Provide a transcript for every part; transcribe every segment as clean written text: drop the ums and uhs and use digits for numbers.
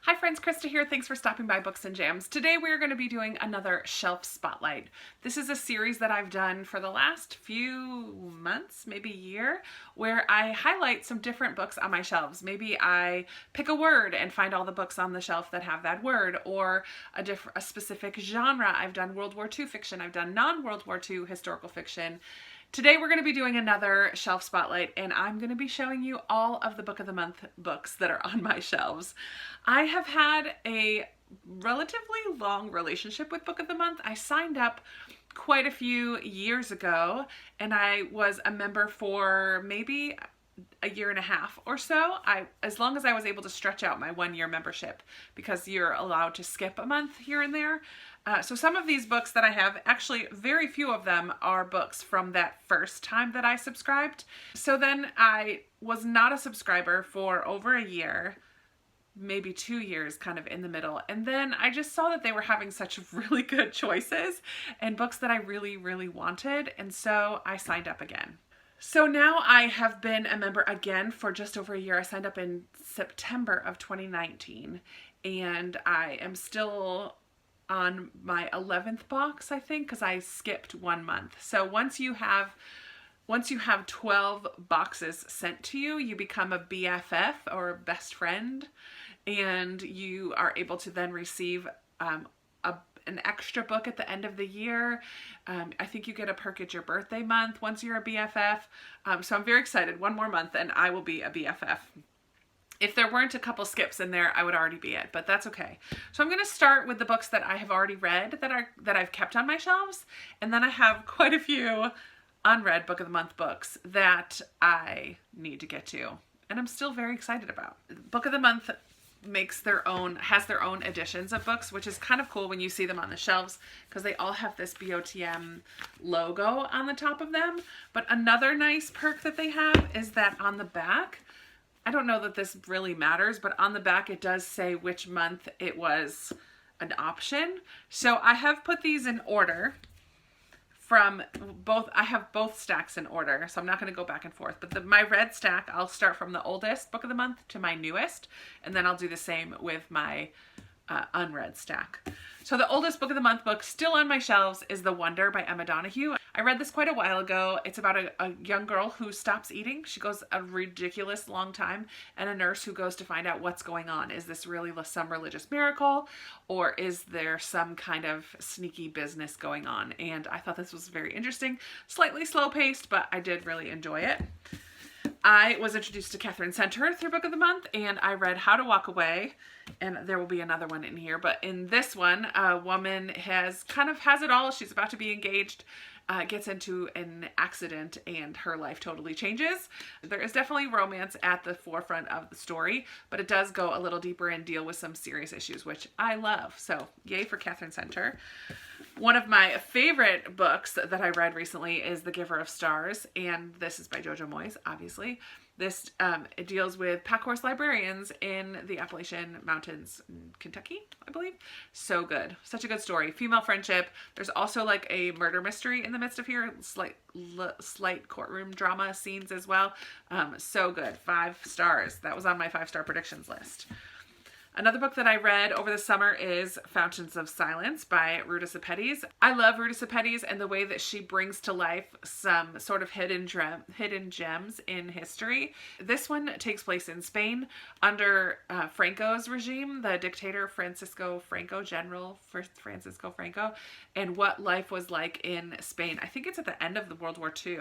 Hi friends, Krista here. Thanks for stopping by Books and Jams. Today we are going to be doing another shelf spotlight. This is a series that I've done for the last few months, maybe year, where I highlight some different books on my shelves. Maybe I pick a word and find all the books on the shelf that have that word, or a specific genre. I've done World War II fiction. I've done non-World War II historical fiction. Today we're going to be doing another shelf spotlight, and I'm going to be showing you all of the Book of the Month books that are on my shelves. I have had a relatively long relationship with Book of the Month. I signed up quite a few years ago, and I was a member for maybe a year and a half or so. As long as I was able to stretch out my 1-year membership, because you're allowed to skip a month here and there. So some of these books that I have, actually very few of them are books from that first time that I subscribed. So then I was not a subscriber for over a year, maybe 2 years, kind of in the middle. And then I just saw that they were having such really good choices and books that I really, really wanted. And so I signed up again. So now I have been a member again for just over a year. I signed up in September of 2019, and I am still on my 11th box, I think, because I skipped 1 month. So once you have 12 boxes sent to you, you become a BFF, or best friend, and you are able to then receive an extra book at the end of the year. I think you get a perk at your birthday month once you're a BFF. So I'm very excited. 1 more month and I will be a BFF. If there weren't a couple skips in there, I would already be it, but that's okay. So I'm going to start with the books that I have already read that I've kept on my shelves, and then I have quite a few unread Book of the Month books that I need to get to, and I'm still very excited about. Book of the Month has their own editions of books, which is kind of cool when you see them on the shelves, because they all have this BOTM logo on the top of them. But another nice perk that they have is that on the back, I don't know that this really matters, but on the back it does say which month it was an option. So I have put these in order from both. I have both stacks in order, so I'm not going to go back and forth. But my red stack, I'll start from the oldest Book of the Month to my newest, and then I'll do the same with my unread stack. So the oldest Book of the Month book still on my shelves is The Wonder by Emma Donoghue. I read this quite a while ago. It's about a young girl who stops eating. She goes a ridiculous long time, and a nurse who goes to find out what's going on. Is this really some religious miracle, or is there some kind of sneaky business going on? And I thought this was very interesting, slightly slow paced, but I did really enjoy it. I was introduced to Catherine Center through Book of the Month, and I read How to Walk Away, and there will be another one in here. But in this one, a woman has it all. She's about to be engaged, gets into an accident, and her life totally changes. There is definitely romance at the forefront of the story, but it does go a little deeper and deal with some serious issues, which I love. So yay for Catherine Center. One of my favorite books that I read recently is The Giver of Stars, and this is by Jojo Moyes, obviously. This it deals with pack horse librarians in the Appalachian Mountains, Kentucky, I believe. So good. Such a good story. Female friendship. There's also like a murder mystery in the midst of here. Slight courtroom drama scenes as well. So good. 5 stars. That was on my 5-star predictions list. Another book that I read over the summer is Fountains of Silence by Ruta Sepetys. I love Ruta Sepetys and the way that she brings to life some sort of hidden gems in history. This one takes place in Spain under Franco's regime, the dictator General Francisco Franco, and what life was like in Spain. I think it's at the end of the World War II.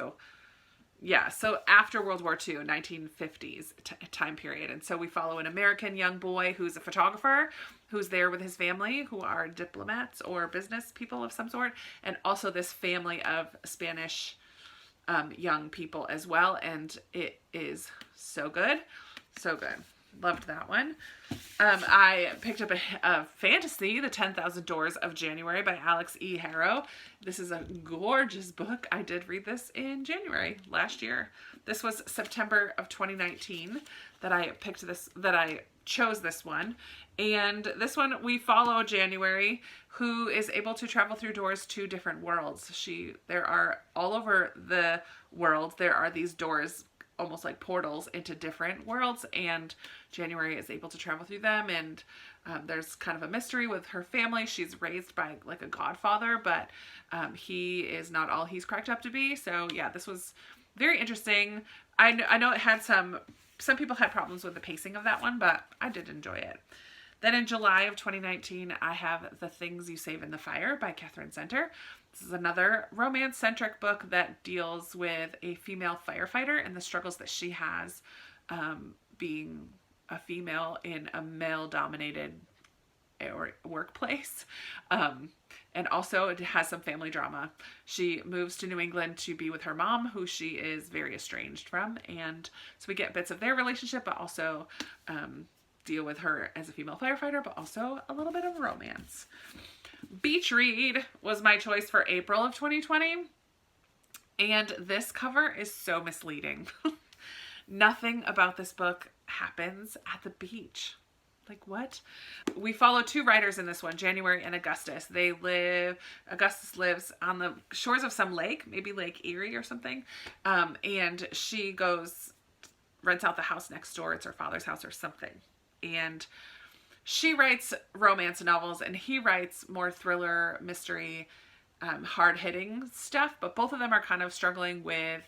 Yeah, so after World War II, 1950s time period. And so we follow an American young boy who's a photographer, who's there with his family, who are diplomats or business people of some sort, and also this family of Spanish young people as well. And it is so good. So good. Loved that one. I picked up a fantasy, The 10,000 Doors of January by Alex E. Harrow. This is a gorgeous book. I did read this in January last year. This was September of 2019 that I chose this one. And this one, we follow January, who is able to travel through doors to different worlds. There are all over the world, there are these doors almost like portals into different worlds, and January is able to travel through them. And there's kind of a mystery with her family. She's raised by like a godfather, but he is not all he's cracked up to be. So yeah, this was very interesting. I know it had some people had problems with the pacing of that one, but I did enjoy it. Then in July of 2019, I have The Things You Save in the Fire by Catherine Center. This is another romance-centric book that deals with a female firefighter and the struggles that she has being a female in a male-dominated workplace. And also it has some family drama. She moves to New England to be with her mom, who she is very estranged from. And so we get bits of their relationship, but also deal with her as a female firefighter, but also a little bit of romance. Beach read was my choice for April of 2020. And this cover is so misleading. Nothing about this book happens at the beach. Like, what? We follow two writers in this one, January and Augustus. Augustus lives on the shores of some lake, maybe Lake Erie or something. And she rents out the house next door. It's her father's house or something. And she writes romance novels and he writes more thriller, mystery, hard-hitting stuff. But both of them are kind of struggling with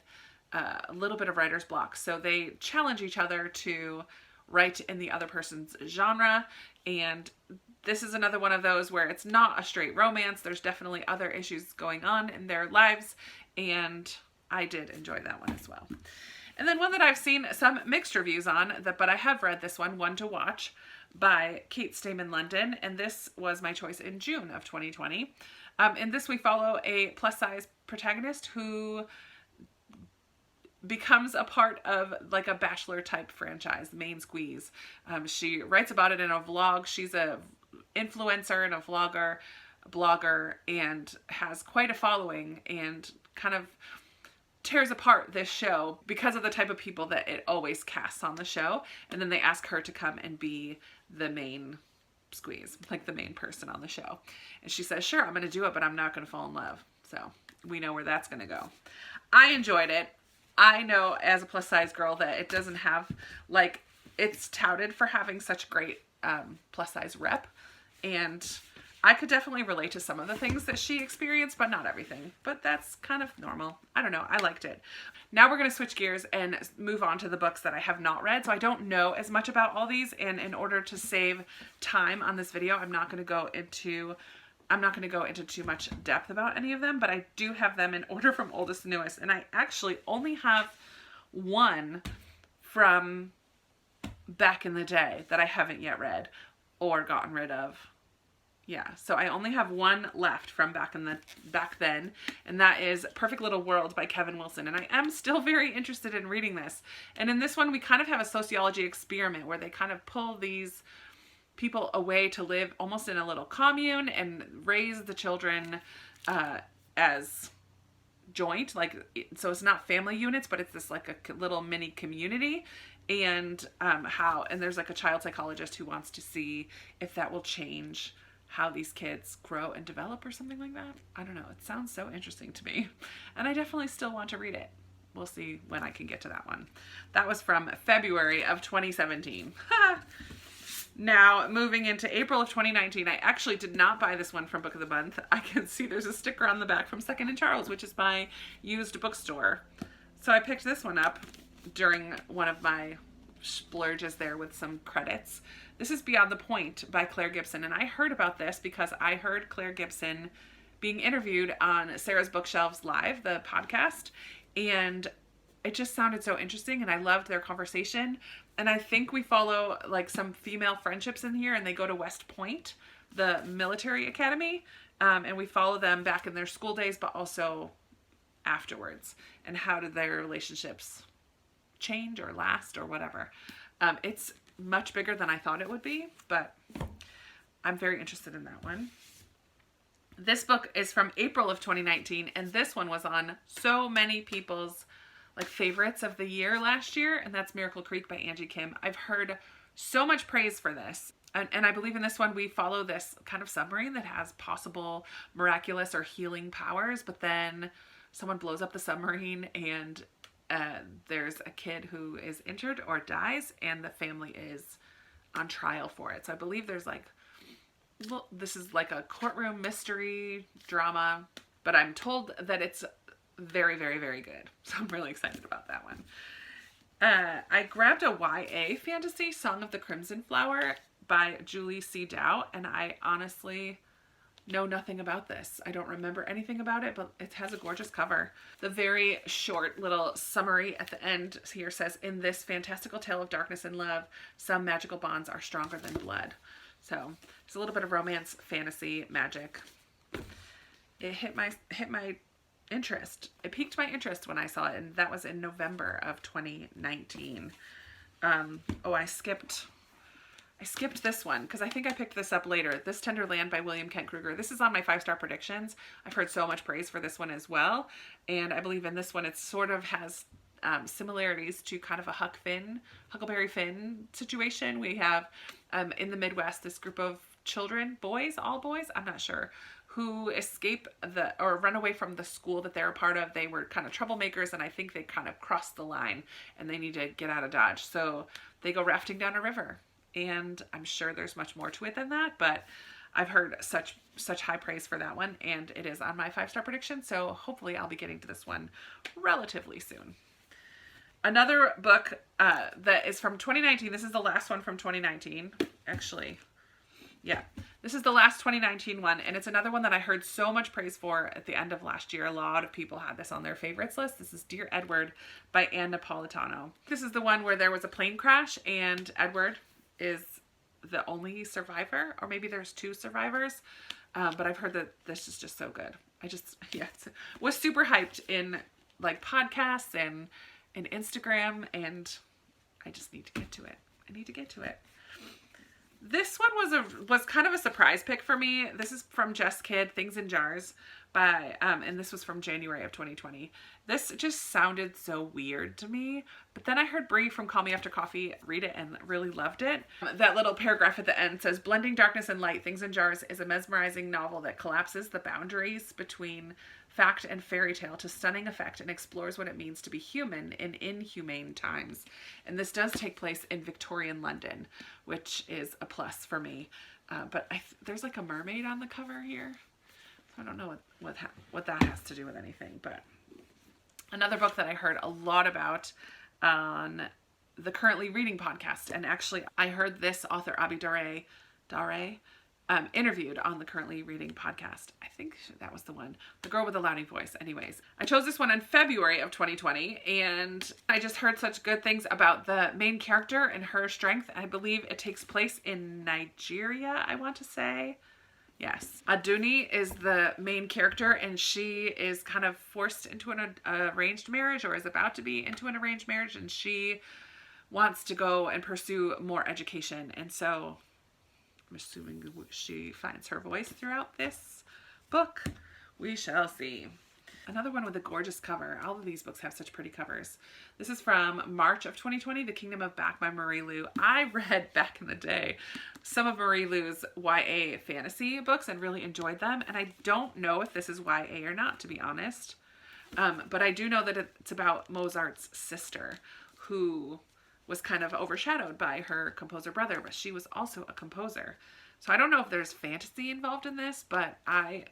a little bit of writer's block. So they challenge each other to write in the other person's genre. And this is another one of those where it's not a straight romance. There's definitely other issues going on in their lives. And I did enjoy that one as well. And then one that I've seen some mixed reviews on, but I have read this one to Watch by Kate Stayman London. And this was my choice in June of 2020. In this we follow a plus-size protagonist who becomes a part of like a Bachelor type franchise, Main Squeeze. She writes about it in a vlog. She's a influencer and a blogger, and has quite a following, and kind of tears apart this show because of the type of people that it always casts on the show. And then they ask her to come and be the main squeeze, like the main person on the show. And she says, sure, I'm going to do it, but I'm not going to fall in love. So we know where that's going to go. I enjoyed it. I know as a plus size girl that it doesn't have, like, it's touted for having such great plus size rep. And I could definitely relate to some of the things that she experienced, but not everything. But that's kind of normal. I don't know. I liked it. Now we're going to switch gears and move on to the books that I have not read. So I don't know as much about all these. And in order to save time on this video, I'm not going to go into too much depth about any of them, but I do have them in order from oldest to newest. And I actually only have one from back in the day that I haven't yet read or gotten rid of. Yeah, so I only have one left from back then, and that is Perfect Little World by Kevin Wilson. And I am still very interested in reading this. And in this one, we kind of have a sociology experiment where they kind of pull these people away to live almost in a little commune and raise the children as joint, like, so it's not family units, but it's this like a little mini community. And and there's like a child psychologist who wants to see if that will change how these kids grow and develop or something like that. I don't know. It sounds so interesting to me, and I definitely still want to read it. We'll see when I can get to that one. That was from February of 2017. Now, moving into April of 2019, I actually did not buy this one from Book of the Month. I can see there's a sticker on the back from Second and Charles, which is my used bookstore. So I picked this one up during one of my splurges there with some credits. This is Beyond the Point by Claire Gibson, and I heard about this because I heard Claire Gibson being interviewed on Sarah's Bookshelves Live, the podcast, and it just sounded so interesting, and I loved their conversation. And I think we follow like some female friendships in here, and they go to West Point, the military academy, and we follow them back in their school days, but also afterwards, and how did their relationships change or last or whatever. It's much bigger than I thought it would be, but I'm very interested in that one. This book is from April of 2019, and this one was on so many people's like favorites of the year last year, and that's Miracle Creek by Angie Kim. I've heard so much praise for this. And I believe in this one, we follow this kind of submarine that has possible miraculous or healing powers, but then someone blows up the submarine and there's a kid who is injured or dies, and the family is on trial for it. So I believe there's like, well, this is like a courtroom mystery drama, but I'm told that it's very, very, very good. So I'm really excited about that one. I grabbed a YA fantasy, Song of the Crimson Flower by Julie C. Dow, and I honestly know nothing about this. I don't remember anything about it, but it has a gorgeous cover. The very short little summary at the end here says, in this fantastical tale of darkness and love, some magical bonds are stronger than blood. So it's a little bit of romance, fantasy, magic. It hit my interest. It piqued my interest when I saw it, and that was in November of 2019. Oh, I skipped this one because I think I picked this up later. This Tender Land by William Kent Kruger. This is on my 5-star predictions. I've heard so much praise for this one as well. And I believe in this one, it sort of has similarities to kind of a Huckleberry Finn situation. We have in the Midwest, this group of children, all boys, I'm not sure, who escape or run away from the school that they're a part of. They were kind of troublemakers, and I think they kind of crossed the line and they need to get out of Dodge. So they go rafting down a river. And I'm sure there's much more to it than that, but I've heard such high praise for that one, and it is on my 5-star prediction, so hopefully I'll be getting to this one relatively soon. Another book that is from 2019. This is the last one from 2019. Actually, yeah. This is the last 2019 one, and it's another one that I heard so much praise for at the end of last year. A lot of people had this on their favorites list. This is Dear Edward by Ann Napolitano. This is the one where there was a plane crash, and Edward is the only survivor, or maybe there's 2 survivors, but I've heard that this is just so good. Was super hyped in like podcasts and Instagram, and I just need to get to it. This one was kind of a surprise pick for me. This is from Jess Kidd, Things in Jars by and this was from January of 2020. This just sounded so weird to me, but then I heard Bree from Call Me After Coffee read it and really loved it. That little paragraph at the end says, blending darkness and light, Things in Jars is a mesmerizing novel that collapses the boundaries between fact and fairy tale to stunning effect and explores what it means to be human in inhumane times. And this does take place in Victorian London, which is a plus for me. But there's like a mermaid on the cover here. I don't know what that has to do with anything, but another book that I heard a lot about on the Currently Reading podcast, and actually I heard this author, Abi Dare, interviewed on the Currently Reading podcast. I think that was the one, the girl with the louding voice. Anyways, I chose this one in February of 2020, and I just heard such good things about the main character and her strength. I believe it takes place in Nigeria, I want to say. Yes. Aduni is the main character, and she is kind of forced into an arranged marriage, or is about to be into an arranged marriage, and she wants to go and pursue more education. And so I'm assuming she finds her voice throughout this book. We shall see. Another one with a gorgeous cover. All of these books have such pretty covers. This is from March of 2020, The Kingdom of Back by Marie Lu. I read back in the day some of Marie Lu's YA fantasy books and really enjoyed them. And I don't know if this is YA or not, to be honest. But I do know that it's about Mozart's sister, who was kind of overshadowed by her composer brother, but she was also a composer. So I don't know if there's fantasy involved in this, but I'm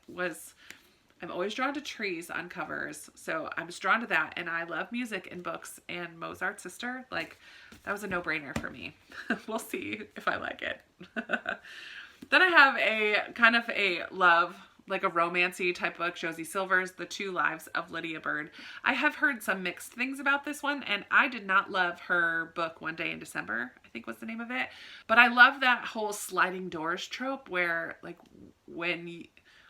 always drawn to trees on covers, so I was drawn to that, and I love music in books, and Mozart's sister, like, that was a no-brainer for me. We'll see if I like it. Then I have a kind of a love, like a romancy type book, Josie Silver's The 2 Lives of Lydia Bird. I have heard some mixed things about this one, and I did not love her book One Day in December, I think was the name of it. But I love that whole sliding doors trope where, like,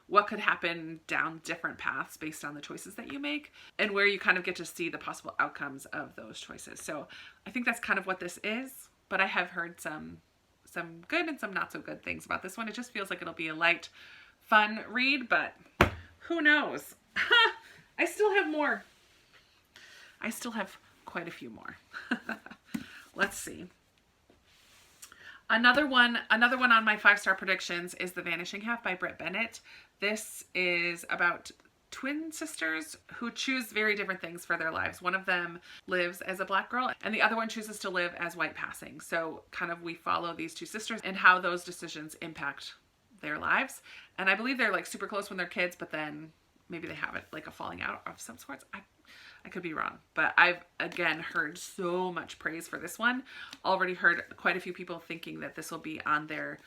what could happen down different paths based on the choices that you make, and where you kind of get to see the possible outcomes of those choices. So I think that's kind of what this is, but I have heard some good and some not so good things about this one. It just feels like it'll be a light, fun read, but who knows? I still have more. I still have quite a few more. Let's see. Another one on my 5-star predictions is The Vanishing Half by Britt Bennett. This is about twin sisters who choose very different things for their lives. One of them lives as a Black girl and the other one chooses to live as white passing. So kind of we follow these two sisters and how those decisions impact their lives. And I believe they're like super close when they're kids, but then maybe they have it like a falling out of some sorts. I could be wrong, but I've again heard so much praise for this one. Already heard quite a few people thinking that this will be on their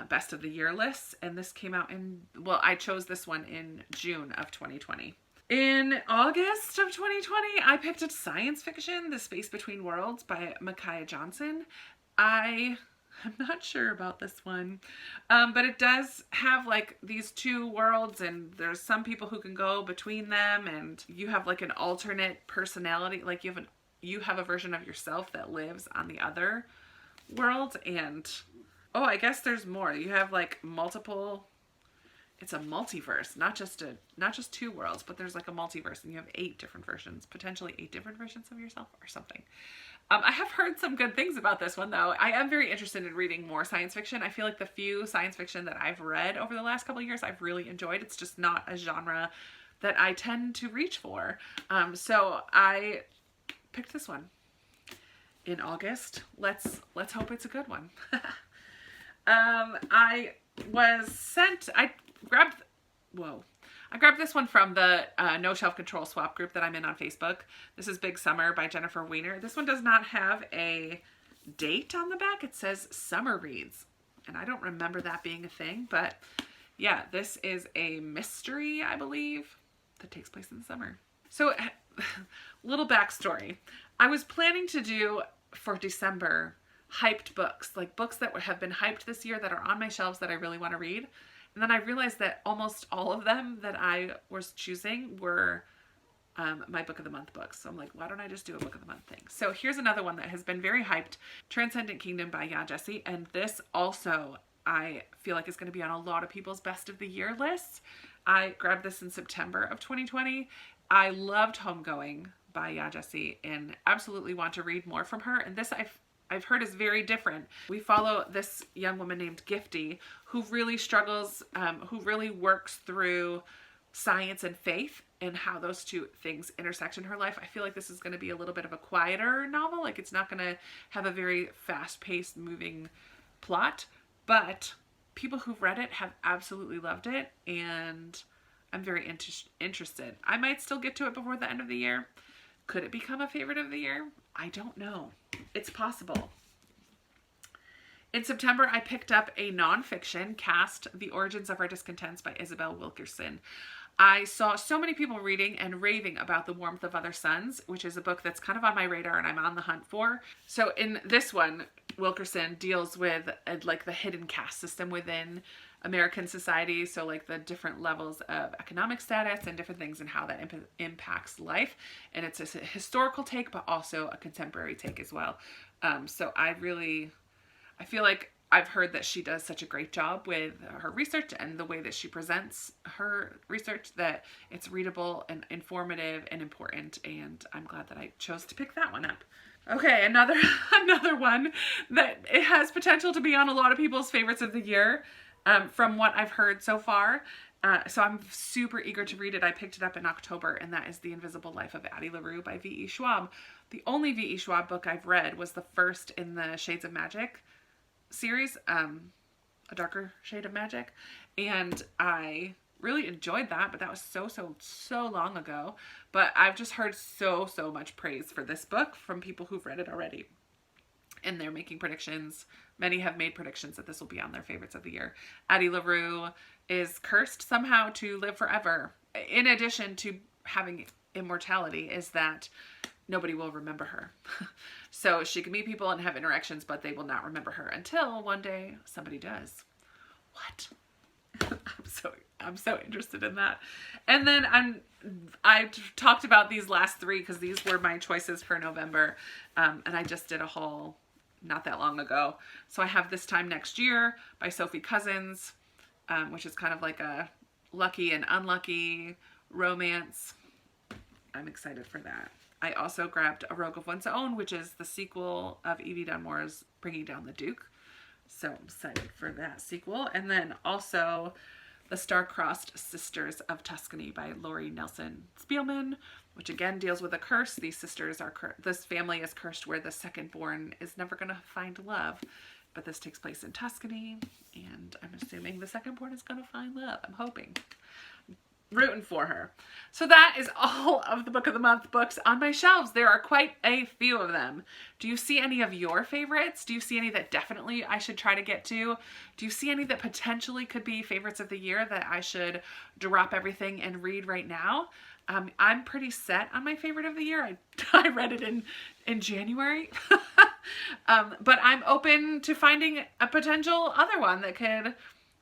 best of the year lists. And this came out in, well, I chose this one in June of 2020. In August of 2020, I picked up science fiction, The Space Between Worlds by Micaiah Johnson. I'm not sure about this one, but it does have like these two worlds and there's some people who can go between them and you have like an alternate personality. Like you have a version of yourself that lives on the other world. And oh, I guess there's more. You have like multiple, it's a multiverse, not just two worlds, but there's like a multiverse and you have 8 different versions, potentially 8 different versions of yourself or something. I have heard some good things about this one though. I am very interested in reading more science fiction. I feel like the few science fiction that I've read over the last couple of years, I've really enjoyed. It's just not a genre that I tend to reach for. So I picked this one in August. Let's hope it's a good one. I grabbed this one from the No Shelf Control Swap group that I'm in on Facebook. This is Big Summer by Jennifer Weiner. This one does not have a date on the back. It says summer reads. And I don't remember that being a thing, but yeah, this is a mystery, I believe, that takes place in the summer. So little backstory. I was planning to do for December hyped books, like books that have been hyped this year that are on my shelves that I really want to read. And then I realized that almost all of them that I was choosing were my book of the month books. So I'm like, why don't I just do a book of the month thing? So here's another one that has been very hyped, Transcendent Kingdom by Ya Jessie. And this also, I feel like is going to be on a lot of people's best of the year lists. I grabbed this in September of 2020. I loved Homegoing by Ya Jessie and absolutely want to read more from her. And this I've heard is very different. We follow this young woman named Gifty who really struggles, who really works through science and faith and how those two things intersect in her life. I feel like this is going to be a little bit of a quieter novel. Like it's not going to have a very fast-paced moving plot, but people who've read it have absolutely loved it and I'm very interested. I might still get to it before the end of the year. Could it become a favorite of the year? I don't know. It's possible. In September, I picked up a nonfiction, Cast: The Origins of Our Discontents by Isabel Wilkerson. I saw so many people reading and raving about The Warmth of Other Suns, which is a book that's kind of on my radar and I'm on the hunt for. So in this one, Wilkerson deals with like the hidden caste system within American society. So like the different levels of economic status and different things and how that impacts life. And it's a historical take, but also a contemporary take as well. So I feel like I've heard that she does such a great job with her research and the way that she presents her research that it's readable and informative and important. And I'm glad that I chose to pick that one up. Okay, another one that it has potential to be on a lot of people's favorites of the year. From what I've heard so far. So I'm super eager to read it. I picked it up in October, and that is The Invisible Life of Addie LaRue by V.E. Schwab. The only V.E. Schwab book I've read was the first in the Shades of Magic series, A Darker Shade of Magic, and I really enjoyed that, but that was so long ago. But I've just heard so much praise for this book from people who've read it already. And they're making predictions. Many have made predictions that this will be on their favorites of the year. Addie LaRue is cursed somehow to live forever. In addition to having immortality, is that nobody will remember her. So she can meet people and have interactions, but they will not remember her until one day somebody does. What? I'm so interested in that. And then I talked about these last 3 because these were my choices for November. And I just did a haul not that long ago. So I have This Time Next Year by Sophie Cousins, which is kind of like a lucky and unlucky romance. I'm excited for that. I also grabbed A Rogue of One's Own, which is the sequel of Evie Dunmore's Bringing Down the Duke. So I'm excited for that sequel. And then also The Star-Crossed Sisters of Tuscany by Lori Nelson Spielman, which again deals with a curse. These sisters are, this family is cursed where the second born is never going to find love. But this takes place in Tuscany, and I'm assuming the second born is going to find love. I'm hoping. Rooting for her. So that is all of the Book of the Month books on my shelves. There are quite a few of them. Do you see any of your favorites? Do you see any that definitely I should try to get to? Do you see any that potentially could be favorites of the year that I should drop everything and read right now? I'm pretty set on my favorite of the year. I read it in January. But I'm open to finding a potential other one that could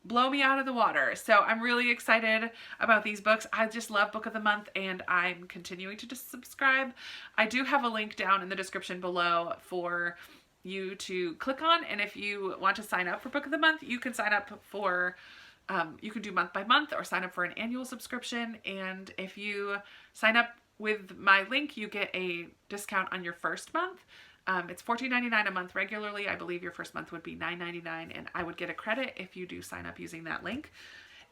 blow me out of the water. So I'm really excited about these books. I just love Book of the Month, and I'm continuing to just subscribe. I do have a link down in the description below for you to click on, and if you want to sign up for Book of the Month, you can sign up for you can do month by month or sign up for an annual subscription. And if you sign up with my link, you get a discount on your first month. It's $14.99 a month regularly. I believe your first month would be $9.99, and I would get a credit if you do sign up using that link.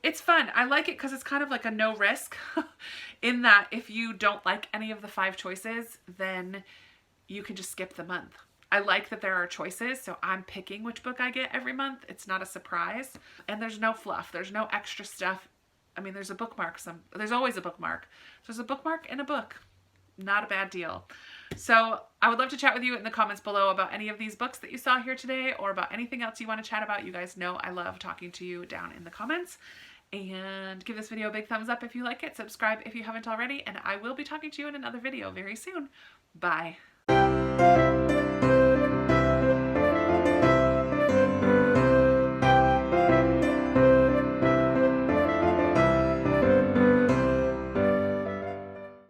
It's fun. I like it because it's kind of like a no risk in that if you don't like any of the 5 choices, then you can just skip the month. I like that there are choices, so I'm picking which book I get every month. It's not a surprise, and there's no fluff. There's no extra stuff. I mean, there's a bookmark. There's always a bookmark. So there's a bookmark in a book. Not a bad deal. So I would love to chat with you in the comments below about any of these books that you saw here today, or about anything else you want to chat about. You guys know I love talking to you down in the comments. And give this video a big thumbs up if you like it. Subscribe if you haven't already. And I will be talking to you in another video very soon. Bye.